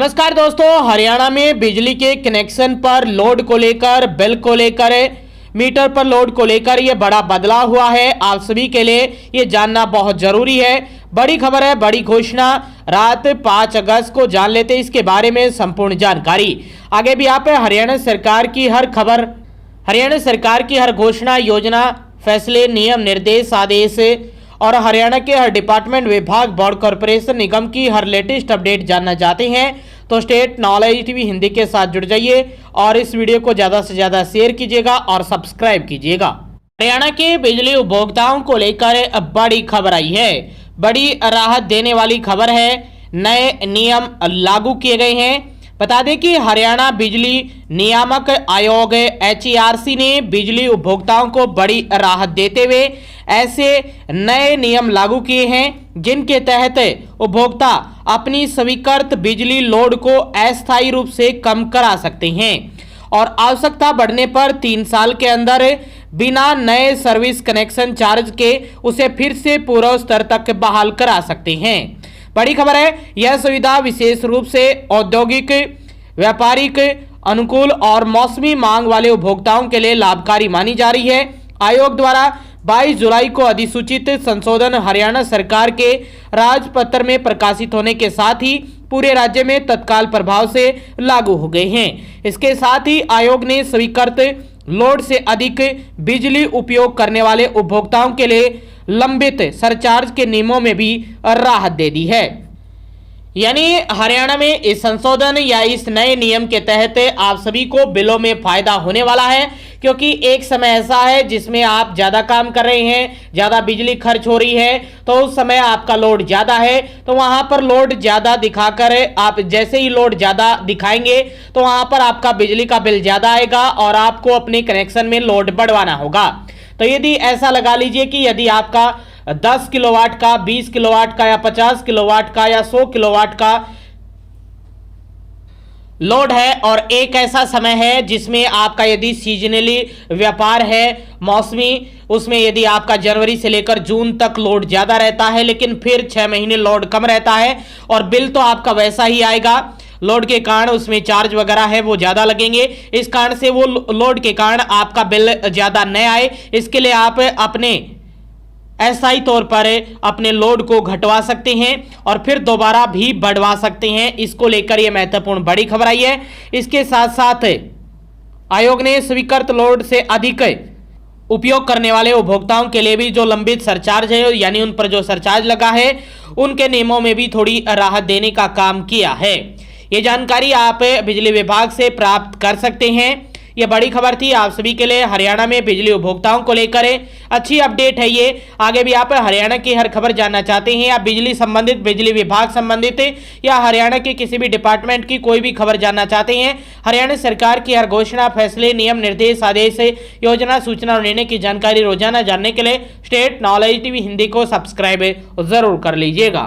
नमस्कार दोस्तों, हरियाणा में बिजली के कनेक्शन पर लोड को लेकर, बिल को लेकर, मीटर पर लोड को लेकर ये बड़ा बदलाव हुआ है। आप सभी के लिए ये जानना बहुत जरूरी है। बड़ी खबर है, बड़ी घोषणा। रात 5 अगस्त को जान लेते हैं इसके बारे में संपूर्ण जानकारी। आगे भी आप हरियाणा सरकार की हर खबर, हरियाणा सरकार की हर घोषणा, योजना, फैसले, नियम, निर्देश, आदेश और हरियाणा के हर डिपार्टमेंट, विभाग, बोर्ड, कॉर्पोरेशन, निगम की हर लेटेस्ट अपडेट जानना चाहते हैं तो स्टेट नॉलेज टीवी हिंदी के साथ जुड़ जाइए और इस वीडियो को ज़्यादा से ज़्यादा शेयर कीजिएगा और सब्सक्राइब कीजिएगा। हरियाणा के बिजली उपभोक्ताओं को लेकर अब बड़ी खबर आई है। बड़ी राहत देने वाली खबर है। नए नियम लागू किए गए हैं। बता दें कि हरियाणा बिजली नियामक आयोग HERC ने बिजली उपभोक्ताओं को बड़ी राहत देते हुए ऐसे नए नियम लागू किए हैं जिनके तहत उपभोक्ता अपनी स्वीकृत बिजली लोड को अस्थायी रूप से कम करा सकते हैं और आवश्यकता बढ़ने पर 3 साल के अंदर बिना नए सर्विस कनेक्शन चार्ज के उसे फिर से पूर्व स्तर तक बहाल करा सकते हैं। बड़ी खबर है। यह सुविधा विशेष रूप से औद्योगिक, व्यापारिक, अनुकूल और मौसमी मांग वाले उपभोक्ताओं के लिए लाभकारी मानी जा रही है। आयोग द्वारा 22 जुलाई को अधिसूचित संशोधन हरियाणा सरकार के राजपत्र में प्रकाशित होने के साथ ही पूरे राज्य में तत्काल प्रभाव से लागू हो गए हैं। इसके साथ ही आयोग ने स्वीकृत लोड से अधिक बिजली उपयोग करने वाले उपभोक्ताओं के लिए लंबित सरचार्ज के नियमों में भी राहत दे दी है। यानी हरियाणा में इस संशोधन या इस नए नियम के तहत आप सभी को बिलों में फायदा होने वाला है, क्योंकि एक समय ऐसा है जिसमें आप ज़्यादा काम कर रहे हैं, ज़्यादा बिजली खर्च हो रही है, तो उस समय आपका लोड ज़्यादा है, तो वहाँ पर लोड ज़्यादा दिखाकर आप जैसे ही लोड ज़्यादा दिखाएंगे तो वहाँ पर आपका बिजली का बिल ज़्यादा आएगा और आपको अपने कनेक्शन में लोड बढ़वाना होगा। तो यदि ऐसा लगा लीजिए कि यदि आपका 10 किलोवाट का, 20 किलोवाट का या 50 किलोवाट का या 100 किलोवाट का लोड है और एक ऐसा समय है जिसमें आपका यदि सीजनली व्यापार है, मौसमी, उसमें यदि आपका जनवरी से लेकर जून तक लोड ज़्यादा रहता है लेकिन फिर 6 महीने लोड कम रहता है और बिल तो आपका वैसा ही आएगा। लोड के कारण उसमें चार्ज वगैरह है वो ज़्यादा लगेंगे, इस कारण से वो लोड के कारण आपका बिल ज़्यादा न आए, इसके लिए आप अपने अस्थायी तौर पर अपने लोड को घटवा सकते हैं और फिर दोबारा भी बढ़वा सकते हैं। इसको लेकर यह महत्वपूर्ण बड़ी खबर आई है। इसके साथ साथ आयोग ने स्वीकृत लोड से अधिक उपयोग करने वाले उपभोक्ताओं के लिए भी जो लंबित सरचार्ज है, यानी उन पर जो सरचार्ज लगा है, उनके नियमों में भी थोड़ी राहत देने का काम किया है। ये जानकारी आप बिजली विभाग से प्राप्त कर सकते हैं। ये बड़ी खबर थी आप सभी के लिए। हरियाणा में बिजली उपभोक्ताओं को लेकर अच्छी अपडेट है ये। आगे भी आप हरियाणा की हर खबर जानना चाहते हैं या बिजली संबंधित, बिजली विभाग संबंधित या हरियाणा के किसी भी डिपार्टमेंट की कोई भी खबर जानना चाहते हैं, हरियाणा सरकार की हर घोषणा, फैसले, नियम, निर्देश, आदेश, योजना, सूचना और निर्णय की जानकारी रोजाना जानने के लिए स्टेट नॉलेज टीवी हिंदी को सब्सक्राइब जरूर कर लीजिएगा।